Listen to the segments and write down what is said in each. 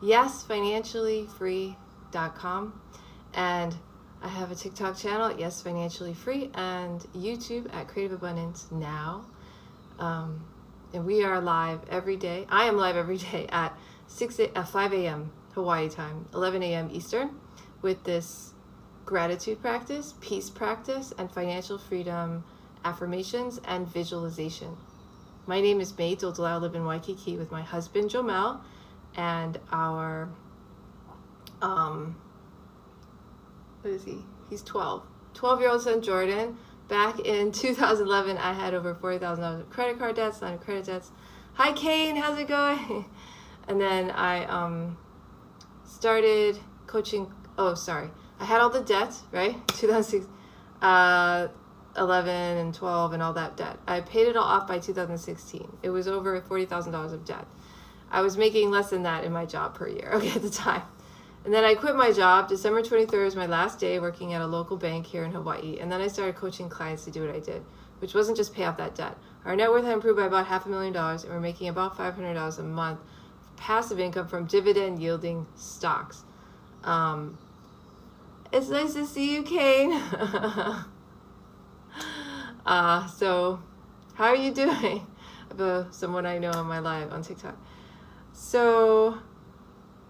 yesfinanciallyfree.com. And I have a TikTok channel at Yes Financially Free and YouTube at Creative Abundance Now. And we are live every day. I am live every day at 5 a.m. Hawaii time, 11 a.m. Eastern, with this gratitude practice, peace practice, and financial freedom affirmations and visualization. My name is May Dodal. I live in Waikiki with my husband Jomel and our what is he? He's 12-year-old son Jordan. Back in 2011, I had over $40,000 of credit card debts, line of credit debts. Hi Kane, how's it going? And then I started coaching. Oh, sorry. I had all the debt, right? 2006, 11 and 12 and all that debt. I paid it all off by 2016. It was over $40,000 of debt. I was making less than that in my job per year, okay, at the time. And then I quit my job. December 23rd was my last day working at a local bank here in Hawaii. And then I started coaching clients to do what I did, which wasn't just pay off that debt. Our net worth had improved by about $500,000, and we're making about $500 a month passive income from dividend yielding stocks. It's nice to see you, Kane. So how are you doing? About someone I know on my live on TikTok. So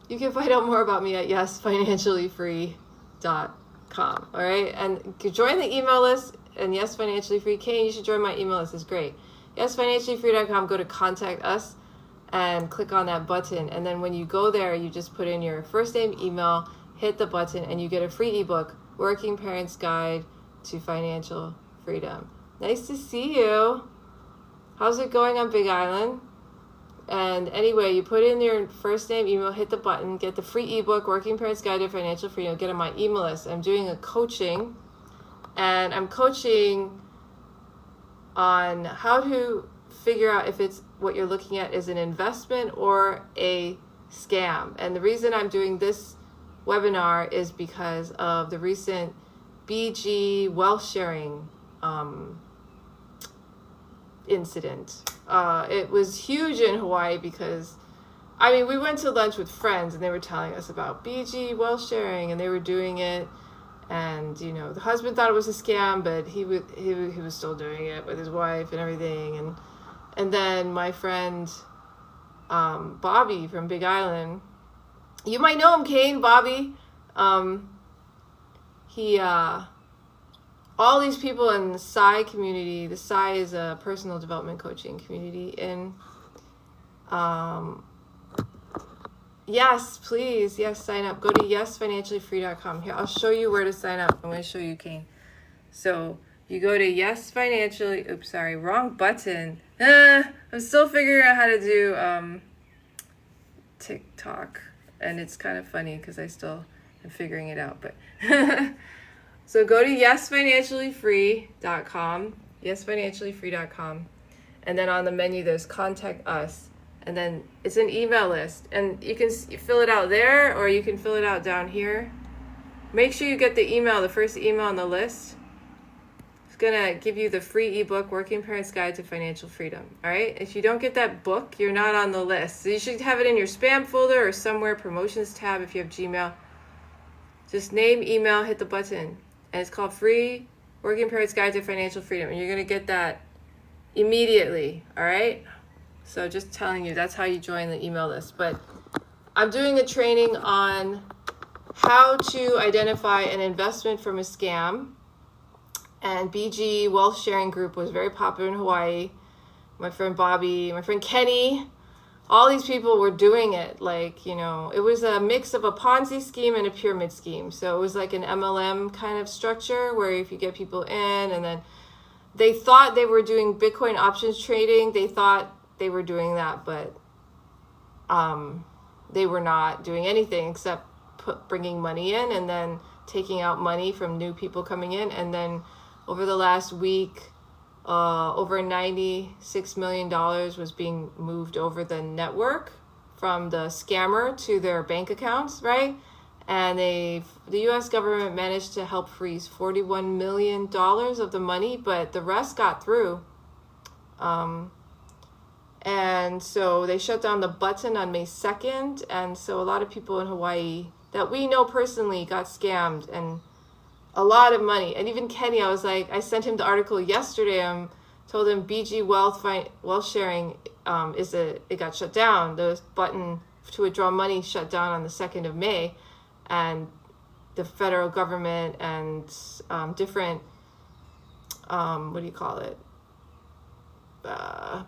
you can find out more about me at yesfinanciallyfree.com. All right. And join the email list and Yes Financially Free. Kane, you should join my email list. It's great. Yesfinanciallyfree.com. Go to contact us and click on that button. And then when you go there, you just put in your first name, email, hit the button, and you get a free ebook, Working Parents Guide to Financial Freedom. Nice to see you. How's it going on Big Island? And anyway, you put in your first name, email, hit the button, get the free ebook, Working Parents Guide to Financial Freedom, get on my email list. I'm doing a coaching, and I'm coaching on how to figure out if it's what you're looking at is an investment or a scam. And the reason I'm doing this webinar is because of the recent BG wealth sharing incident. It was huge in Hawaii because, I mean, we went to lunch with friends and they were telling us about BG wealth sharing and they were doing it. And, you know, the husband thought it was a scam, but he was still doing it with his wife and everything. And then my friend, Bobby from Big Island, you might know him, Kane, Bobby. All these people in the Psi community, the Psi is a personal development coaching community in, yes, please, yes, sign up. Go to yesfinanciallyfree.com. Here, I'll show you where to sign up. I'm going to show you, Kane. So you go to Yes Financially, oops, sorry, wrong button. I'm still figuring out how to do TikTok, and it's kind of funny because I still am figuring it out, but so go to yesfinanciallyfree.com, yesfinanciallyfree.com, and then on the menu there's contact us, and then it's an email list, and you can fill it out there or you can fill it out down here. Make sure you get the email, the first email on the list. It's gonna give you the free ebook, Working Parents Guide to Financial Freedom. All right, if you don't get that book, you're not on the list, so you should have it in your spam folder or somewhere, promotions tab if you have Gmail. Just name, email, hit the button. And it's called Free Working Parents Guide to Financial Freedom. And you're going to get that immediately, all right? So just telling you, that's how you join the email list. But I'm doing a training on how to identify an investment from a scam. And BG Wealth Sharing Group was very popular in Hawaii. My friend Bobby, my friend Kenny, all these people were doing it. Like, you know, it was a mix of a Ponzi scheme and a pyramid scheme. So it was like an MLM kind of structure where if you get people in, and then they thought they were doing Bitcoin options trading. They thought they were doing that, but they were not doing anything except bringing money in and then taking out money from new people coming in. And then over the last week, over $96 million was being moved over the network from the scammer to their bank accounts, right? And the U.S. government managed to help freeze $41 million of the money, but the rest got through. And so they shut down the button on May 2nd. And so a lot of people in Hawaii that we know personally got scammed, and a lot of money. And even Kenny, I was like, I sent him the article yesterday. Told him BG Wealth Sharing it got shut down. The button to withdraw money shut down on the 2nd of May, and the federal government and different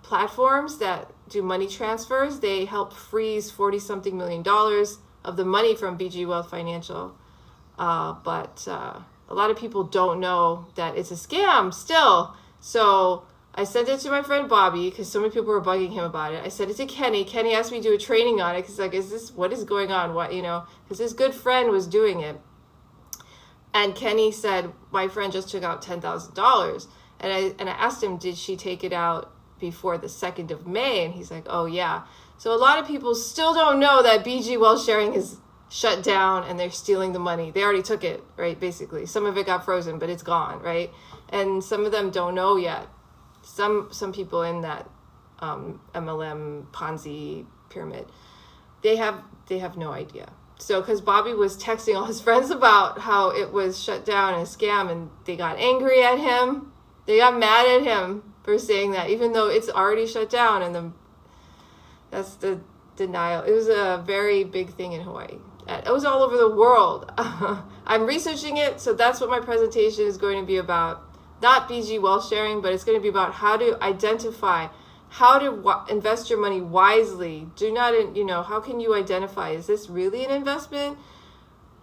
platforms that do money transfers, they helped freeze $40-something million of the money from BG Wealth Financial. But a lot of people don't know that it's a scam still. So I sent it to my friend Bobby because so many people were bugging him about it. I sent it to Kenny. Kenny asked me to do a training on it because like, what is going on? What, because his good friend was doing it. And Kenny said, my friend just took out $10,000. And I asked him, did she take it out before the 2nd of May? And he's like, oh yeah. So a lot of people still don't know that BG Wealth Sharing is shut down and they're stealing the money. They already took it, right? Basically, some of it got frozen, but it's gone, right? And some of them don't know yet. Some people in that MLM Ponzi pyramid, they have no idea. So because Bobby was texting all his friends about how it was shut down and a scam, and they got angry at him. They got mad at him for saying that, even though it's already shut down. And that's the denial. It was a very big thing in Hawaii. It was all over the world. I'm researching it, so that's what my presentation is going to be about. Not BG Wealth Sharing, but it's going to be about how to identify, how to invest your money wisely. Do not, how can you identify, is this really an investment?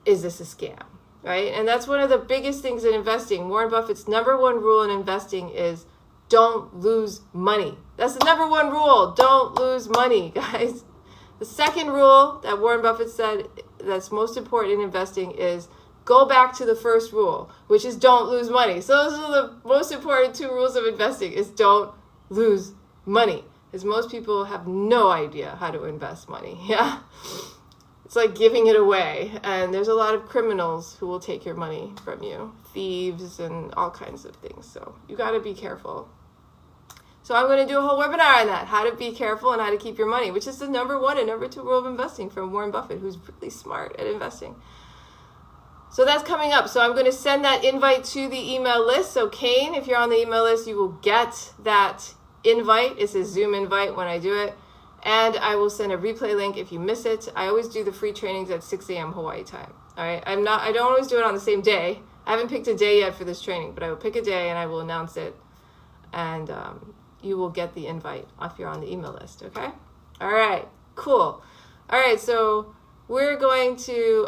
Is this a scam, right? And that's one of the biggest things in investing. Warren Buffett's #1 rule in investing is don't lose money. That's the #1 rule. Don't lose money, guys. The second rule that Warren Buffett said that's most important in investing is go back to the first rule, which is don't lose money. So those are the most important 2 rules of investing, is don't lose money. Because most people have no idea how to invest money. Yeah. It's like giving it away. And there's a lot of criminals who will take your money from you. Thieves and all kinds of things. So you got to be careful. So I'm going to do a whole webinar on that, how to be careful and how to keep your money, which is the #1 and #2 rule of investing from Warren Buffett, who's really smart at investing. So that's coming up. So I'm going to send that invite to the email list. So Kane, if you're on the email list, you will get that invite. It's a Zoom invite when I do it. And I will send a replay link if you miss it. I always do the free trainings at 6 a.m. Hawaii time. All right. I don't always do it on the same day. I haven't picked a day yet for this training, but I will pick a day and I will announce it. And you will get the invite if you're on the email list. Okay. All right. Cool. All right. So we're going to,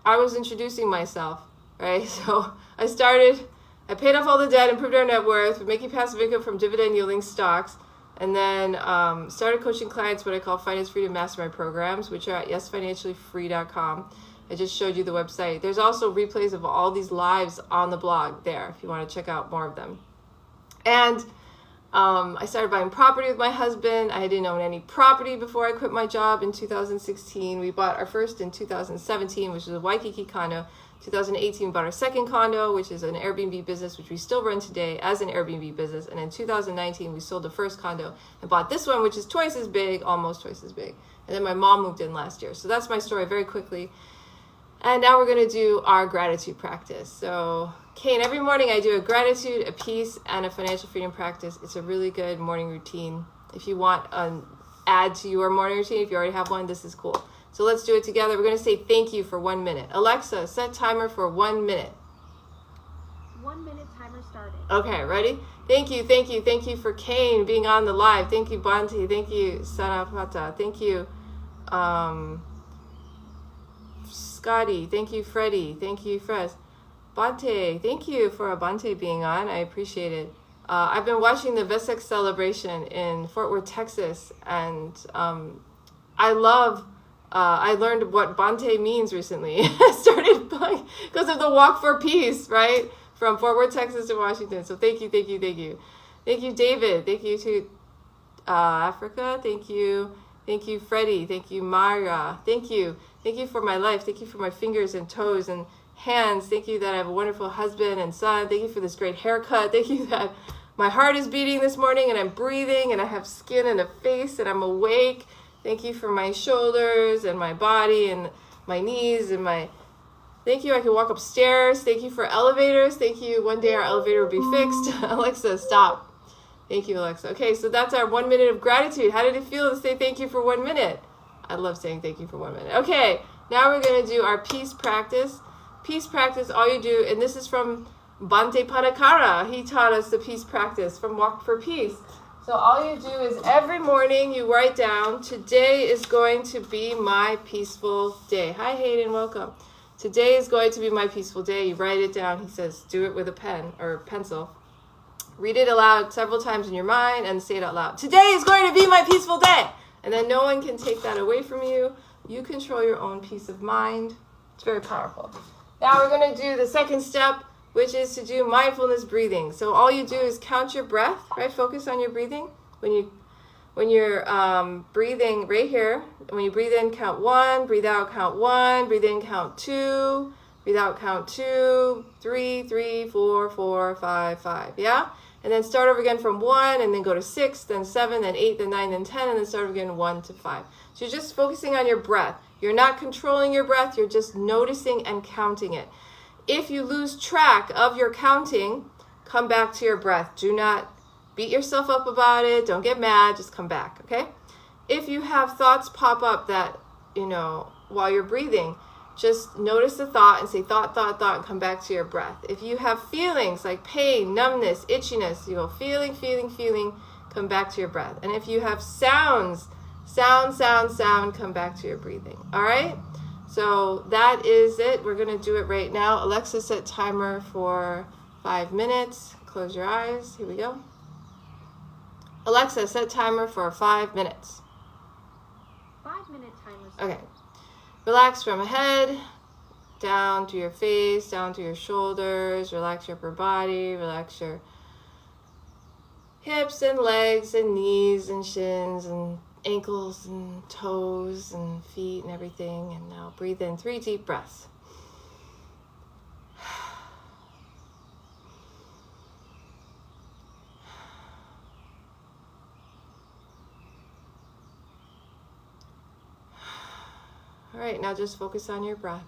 I was introducing myself, right? So I paid off all the debt, improved our net worth, making passive income from dividend yielding stocks, and then started coaching clients what I call Finance Freedom Mastermind programs, which are at yesfinanciallyfree.com. I just showed you the website. There's also replays of all these lives on the blog there if you want to check out more of them. And I started buying property with my husband. I didn't own any property before I quit my job in 2016. We bought our first in 2017, which was a Waikiki condo. 2018, we bought our second condo, which is an Airbnb business, which we still run today as an Airbnb business. And in 2019, we sold the first condo and bought this one, which is twice as big, almost twice as big. And then my mom moved in last year. So that's my story very quickly. And now we're going to do our gratitude practice. So, Kane, every morning I do a gratitude, a peace, and a financial freedom practice. It's a really good morning routine. If you want an add to your morning routine, if you already have one, this is cool. So let's do it together. We're going to say thank you for 1 minute. Alexa, set timer for 1 minute. 1 minute timer started. Okay, ready? Thank you, thank you, thank you for Kane being on the live. Thank you, Banti. Thank you, Sanapata. Thank you, Scotty. Thank you, Freddie. Thank you, Fres. Bante, thank you for Bante being on. I appreciate it. I've been watching the Vesex celebration in Fort Worth, Texas, and I learned what Bante means recently. I started buying because of the Walk for Peace, right? From Fort Worth, Texas to Washington. So thank you, thank you, thank you. Thank you, David. Thank you to Africa. Thank you. Thank you, Freddie. Thank you, Mara. Thank you. Thank you for my life. Thank you for my fingers and toes and hands. Thank you that I have a wonderful husband and son. Thank you for this great haircut. Thank you that My heart is beating this morning and I'm breathing and I have skin and a face and I'm awake. Thank you for my shoulders and my body and my knees and my... Thank you, I can walk upstairs. Thank you for elevators. Thank you, one day our elevator will be fixed. Alexa, stop. Thank you, Alexa. Okay, so that's our 1 minute of gratitude. How did it feel to say thank you for 1 minute? I love saying thank you for 1 minute. Okay, now we're going to do our peace practice. Peace practice, all you do, and this is from Bhante Padakara. He taught us the peace practice from Walk for Peace. So all you do is every morning you write down, today is going to be my peaceful day. Hi, Hayden, welcome. Today is going to be my peaceful day. You write it down. He says, do it with a pen or pencil. Read it aloud several times in your mind and say it out loud. Today is going to be my peaceful day. And then no one can take that away from you. You control your own peace of mind. It's very powerful. Now we're going to do the second step, which is to do mindfulness breathing. So all you do is count your breath, right? Focus on your breathing. When you're breathing right here, when you breathe in, count 1, breathe out, count 1, breathe in, count 2, breathe out, count 2, 3, 3, 4, 4, 5, 5, yeah? And then start over again from 1, and then go to 6, then 7, then 8, then 9, then 10, and then start over again 1 to 5. So you're just focusing on your breath. You're not controlling your breath, you're just noticing and counting it. If you lose track of your counting, come back to your breath. Do not beat yourself up about it. Don't get mad. Just come back, okay? If you have thoughts pop up that, while you're breathing, just notice the thought and say thought, thought, thought, and come back to your breath. If you have feelings like pain, numbness, itchiness, you go feeling, feeling, feeling, come back to your breath. And if you have sounds, sound, sound, sound, come back to your breathing, all right? So that is it. We're going to do it right now. Alexa, set timer for 5 minutes. Close your eyes. Here we go. Alexa, set timer for 5 minutes. 5-minute timer started. Okay. Relax from head, down to your face, down to your shoulders. Relax your upper body. Relax your hips and legs and knees and shins and ankles and toes and feet and everything. And now breathe in 3 deep breaths. All right, now just focus on your breath.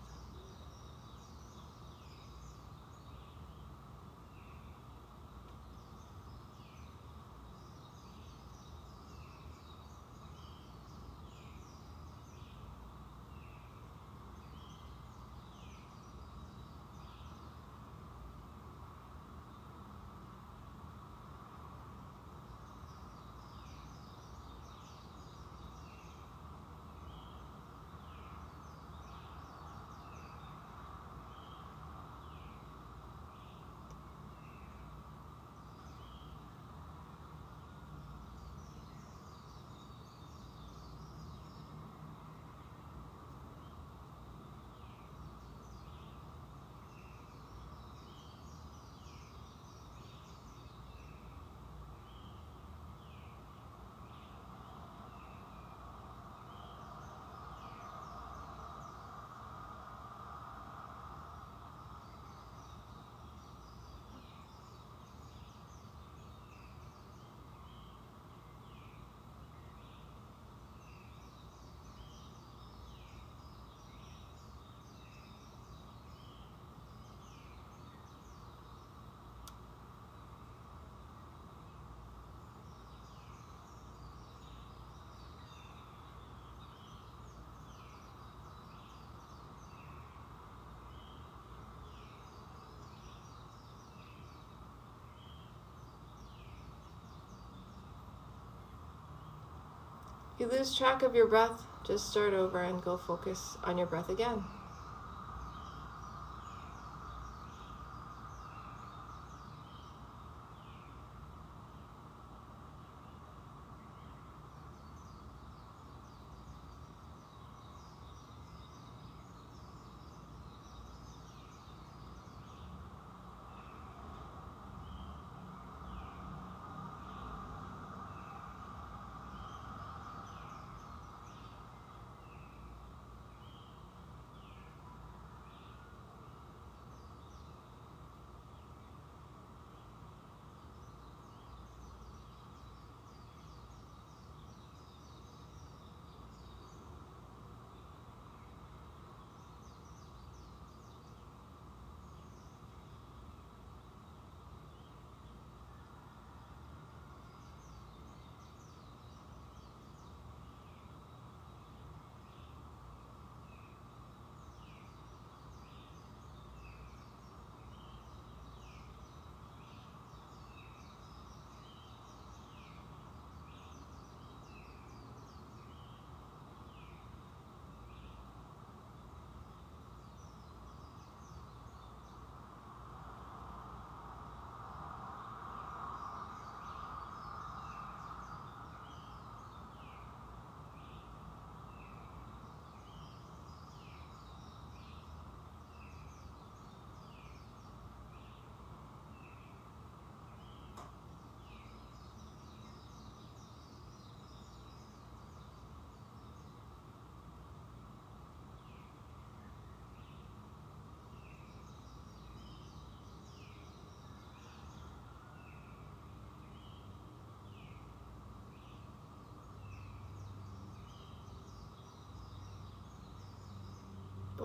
If you lose track of your breath, just start over and go focus on your breath again.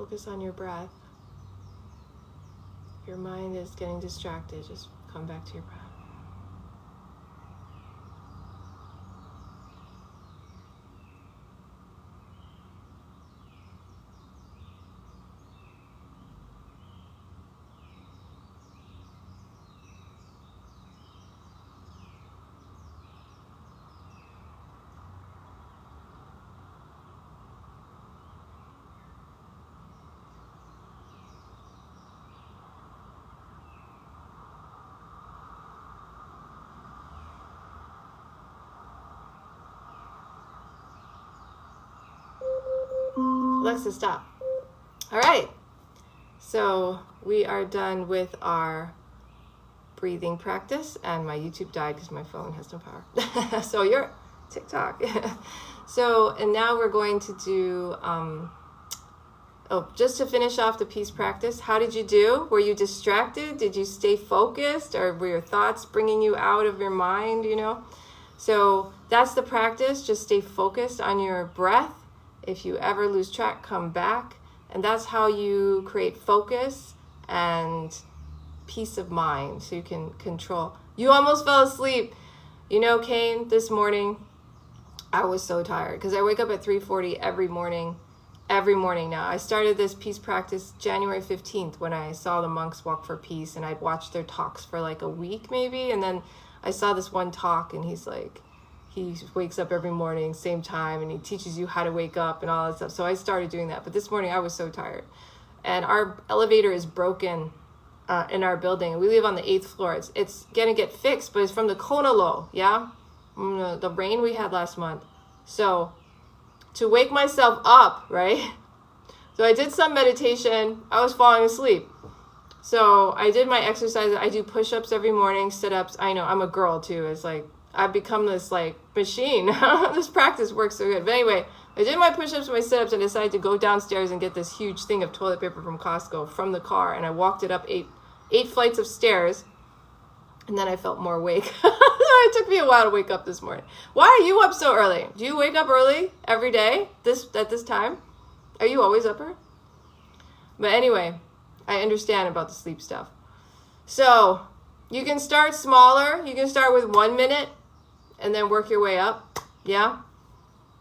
focus on your breath. If your mind is getting distracted, just come back to your breath. Alexa, stop. All right. So we are done with our breathing practice, and my YouTube died because my phone has no power. So you're TikTok. So, and now we're going to do, just to finish off the peace practice, how did you do? Were you distracted? Did you stay focused, or were your thoughts bringing you out of your mind, So that's the practice. Just stay focused on your breath. If you ever lose track, come back. And that's how you create focus and peace of mind, so you can control. You almost fell asleep. Kane, this morning, I was so tired because I wake up at 3:40 every morning now. I started this peace practice January 15th when I saw the monks walk for peace, and I'd watched their talks for like a week maybe. And then I saw this one talk, and he wakes up every morning, same time, and he teaches you how to wake up and all that stuff. So I started doing that. But this morning I was so tired. And our elevator is broken in our building. We live on the 8th floor. It's going to get fixed, but it's from the Konalo, yeah? The rain we had last month. So to wake myself up, right? So I did some meditation. I was falling asleep. So I did my exercises. I do push-ups every morning, sit-ups. I know, I'm a girl too. It's like, I've become this like machine. This practice works so good. But anyway, I did my push-ups and my sit-ups and decided to go downstairs and get this huge thing of toilet paper from Costco from the car. And I walked it up eight flights of stairs. And then I felt more awake. It took me a while to wake up this morning. Why are you up so early? Do you wake up early every day at this time? Are you always up early? But anyway, I understand about the sleep stuff. So you can start smaller. You can start with 1 minute and then work your way up. Yeah.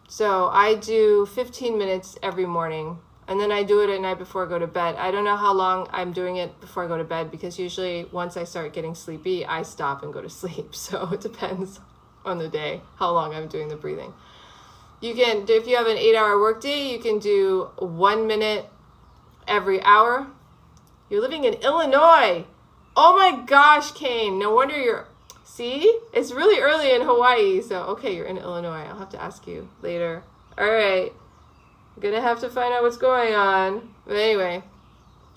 So I do 15 minutes every morning, and then I do it at night before I go to bed. I don't know how long I'm doing it before I go to bed, because usually once I start getting sleepy, I stop and go to sleep. So it depends on the day, how long I'm doing the breathing. You can, if you have an 8-hour workday, you can do 1 minute every hour. You're living in Illinois. Oh my gosh, Kane. No wonder you're... See? It's really early in Hawaii. So, okay, you're in Illinois. I'll have to ask you later. All right. I'm going to have to find out what's going on. But anyway,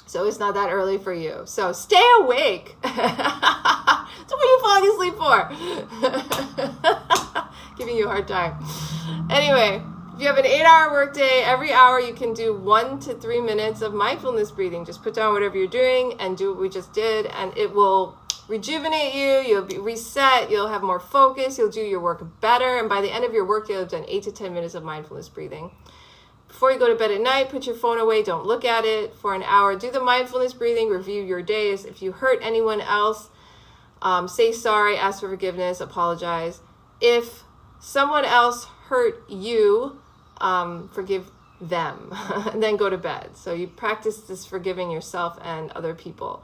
so it's not that early for you. So stay awake. So what are you falling asleep for? Giving you a hard time. Anyway, if you have an 8-hour workday, every hour you can do 1 to 3 minutes of mindfulness breathing. Just put down whatever you're doing and do what we just did, and it will rejuvenate you. You'll be reset. You'll have more focus. You'll do your work better. And by the end of your work, you'll have done 8 to 10 minutes of mindfulness breathing. Before you go to bed at night, put your phone away. Don't look at it for an hour. Do the mindfulness breathing. Review your days. If you hurt anyone else, say sorry, ask for forgiveness, apologize. If someone else hurt you, forgive them, and then go to bed. So you practice this forgiving yourself and other people.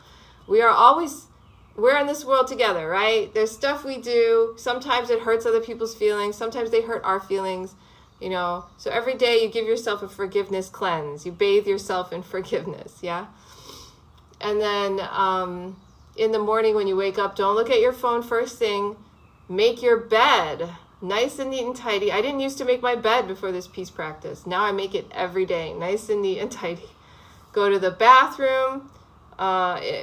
We're in this world together, right? There's stuff we do. Sometimes it hurts other people's feelings. Sometimes they hurt our feelings, So every day you give yourself a forgiveness cleanse. You bathe yourself in forgiveness, yeah? And then in the morning when you wake up, don't look at your phone first thing. Make your bed nice and neat and tidy. I didn't used to make my bed before this peace practice. Now I make it every day, nice and neat and tidy. Go to the bathroom.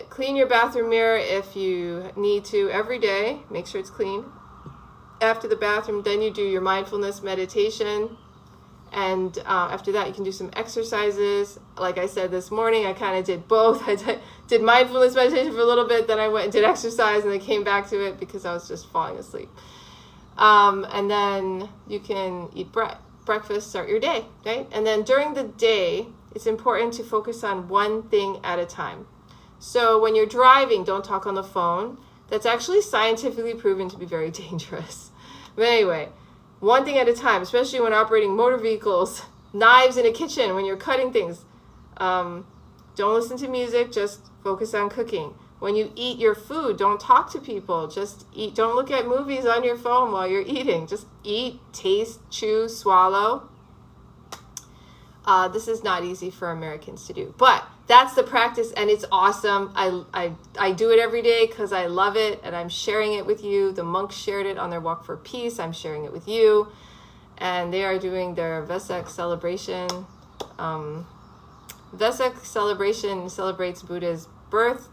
Clean your bathroom mirror if you need to every day. Make sure it's clean. After the bathroom, then you do your mindfulness meditation. And after that, you can do some exercises. Like I said this morning, I kind of did both. I did mindfulness meditation for a little bit, then I went and did exercise, and I came back to it because I was just falling asleep. And then you can eat breakfast, start your day, right? And then during the day, it's important to focus on one thing at a time. So when you're driving, don't talk on the phone. That's actually scientifically proven to be very dangerous. But anyway, one thing at a time, especially when operating motor vehicles, knives in a kitchen, when you're cutting things. Don't listen to music, just focus on cooking. When you eat your food, don't talk to people, just eat. Don't look at movies on your phone while you're eating. Just eat, taste, chew, swallow. This is not easy for Americans to do, but that's the practice, and it's awesome. I do it every day because I love it, and I'm sharing it with you. The monks shared it on their walk for peace. I'm sharing it with you, and they are doing their Vesak celebration. Vesak celebration celebrates Buddha's birth,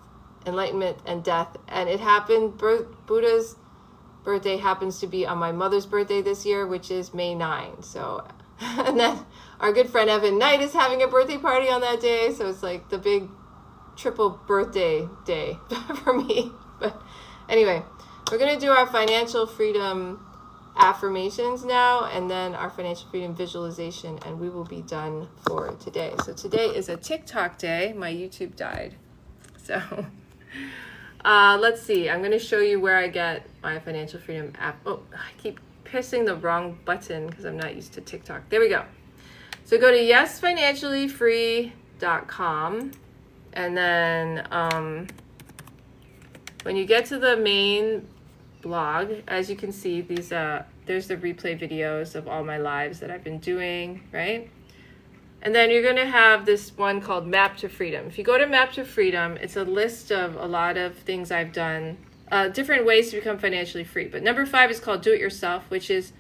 enlightenment, and death, and it happened. Buddha's birthday happens to be on my mother's birthday this year, which is May 9. So, and then our good friend Evan Knight is having a birthday party on that day, so it's like the big triple birthday day for me. But anyway, we're going to do our financial freedom affirmations now, and then our financial freedom visualization, and we will be done for today. So today is a TikTok day. My YouTube died. So let's see. I'm going to show you where I get my financial freedom app. Oh, I keep pressing the wrong button because I'm not used to TikTok. There we go. So go to yesfinanciallyfree.com, and then when you get to the main blog, as you can see, these there's the replay videos of all my lives that I've been doing, right? And then you're going to have this one called Map to Freedom. If you go to Map to Freedom, it's a list of a lot of things I've done, different ways to become financially free. But number 5 is called Do It Yourself, which is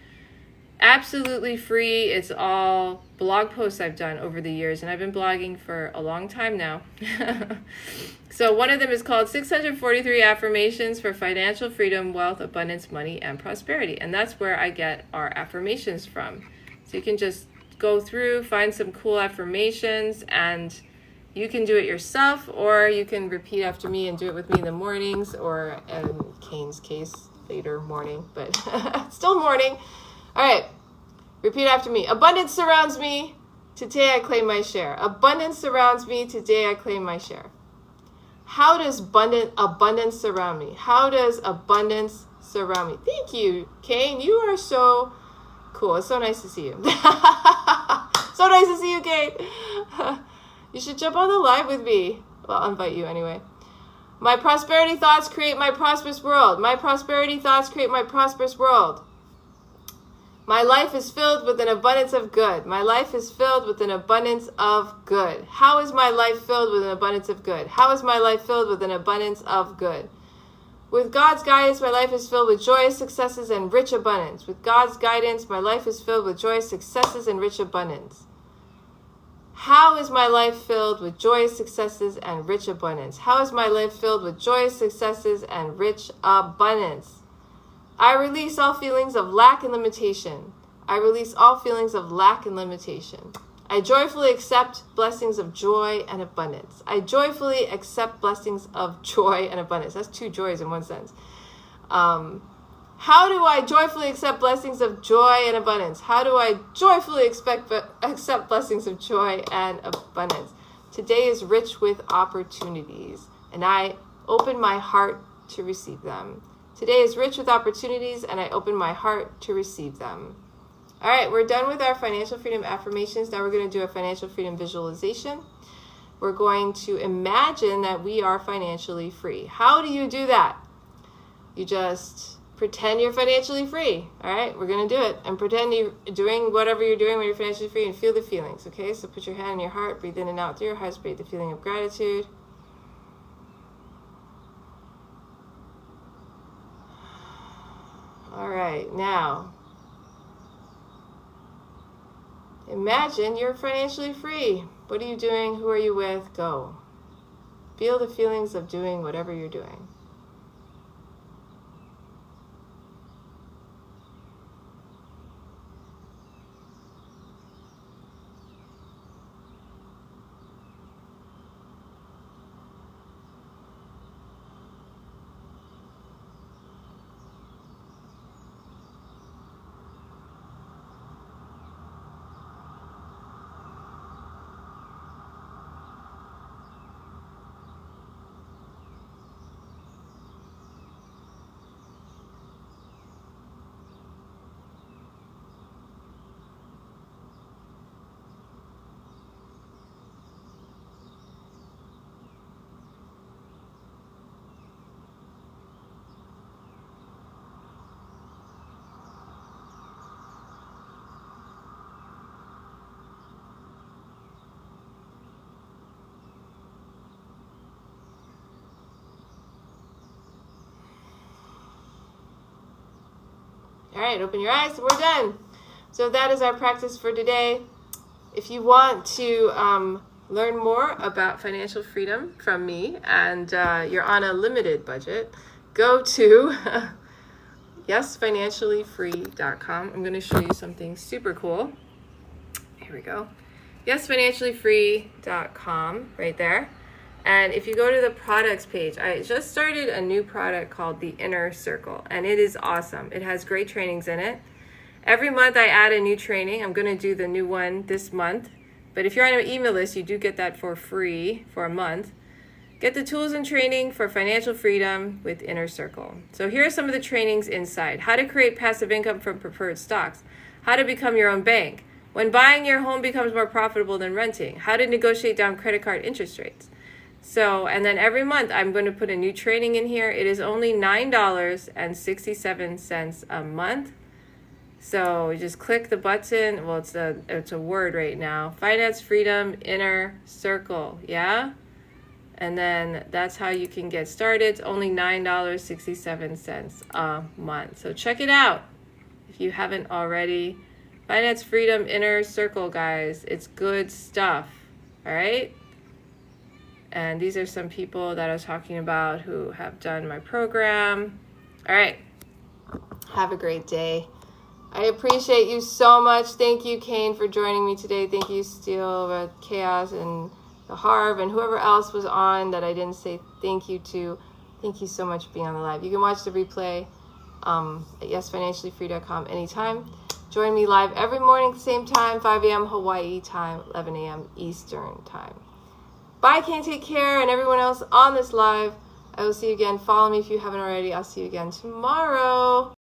absolutely free. It's all blog posts I've done over the years, and I've been blogging for a long time now. So one of them is called 643 Affirmations for Financial Freedom, Wealth, Abundance, Money, and Prosperity. And that's where I get our affirmations from. So you can just go through, find some cool affirmations, and you can do it yourself, or you can repeat after me and do it with me in the mornings, or in Kane's case, later morning, but still morning. All right, repeat after me. Abundance surrounds me. Today I claim my share. Abundance surrounds me. Today I claim my share. How does abundance surround me? How does abundance surround me? Thank you, Kane. You are so cool. It's so nice to see you. So nice to see you, Kane. You should jump on the live with me. Well, I'll invite you anyway. My prosperity thoughts create my prosperous world. My prosperity thoughts create my prosperous world. My life is filled with an abundance of good. My life is filled with an abundance of good. How is my life filled with an abundance of good? How is my life filled with an abundance of good? With God's guidance, my life is filled with joyous successes and rich abundance. With God's guidance, my life is filled with joyous successes and rich abundance. How is my life filled with joyous successes and rich abundance? How is my life filled with joyous successes and rich abundance? I release all feelings of lack and limitation. I release all feelings of lack and limitation. I joyfully accept blessings of joy and abundance. I joyfully accept blessings of joy and abundance. That's 2 joys in one sentence. How do I joyfully accept blessings of joy and abundance? How do I joyfully accept blessings of joy and abundance? Today is rich with opportunities, and I open my heart to receive them. Today is rich with opportunities, and I open my heart to receive them. All right, we're done with our financial freedom affirmations. Now we're going to do a financial freedom visualization. We're going to imagine that we are financially free. How do you do that? You just pretend you're financially free. All right, we're going to do it. And pretend you're doing whatever you're doing when you're financially free, and feel the feelings, okay? So put your hand on your heart, breathe in and out through your heart, breathe the feeling of gratitude. All right, now imagine you're financially free. What are you doing? Who are you with? Go. Feel the feelings of doing whatever you're doing. All right, open your eyes. We're done. So that is our practice for today. If you want to learn more about financial freedom from me and you're on a limited budget, go to yesfinanciallyfree.com. I'm going to show you something super cool. Here we go. Yesfinanciallyfree.com right there. And if you go to the products page, I just started a new product called the Inner Circle, and it is awesome. It has great trainings in it. Every month I add a new training. I'm going to do the new one this month. But if you're on an email list, you do get that for free for a month. Get the tools and training for financial freedom with Inner Circle. So here are some of the trainings inside. How to create passive income from preferred stocks. How to become your own bank. When buying your home becomes more profitable than renting. How to negotiate down credit card interest rates. So, and then every month I'm going to put a new training in here. It is only $9.67 a month. So you just click the button. Well, it's a word right now. Finance Freedom Inner Circle. Yeah? And then that's how you can get started. It's only $9.67 a month. So check it out if you haven't already. Finance Freedom Inner Circle, guys. It's good stuff. All right? And these are some people that I was talking about who have done my program. All right. Have a great day. I appreciate you so much. Thank you, Kane, for joining me today. Thank you, Steel, Chaos, and the Harv, and whoever else was on that I didn't say thank you to. Thank you so much for being on the live. You can watch the replay at yesfinanciallyfree.com anytime. Join me live every morning, same time, 5 a.m. Hawaii time, 11 a.m. Eastern time. Bye, Kane. Take care. And everyone else on this live, I will see you again. Follow me if you haven't already. I'll see you again tomorrow.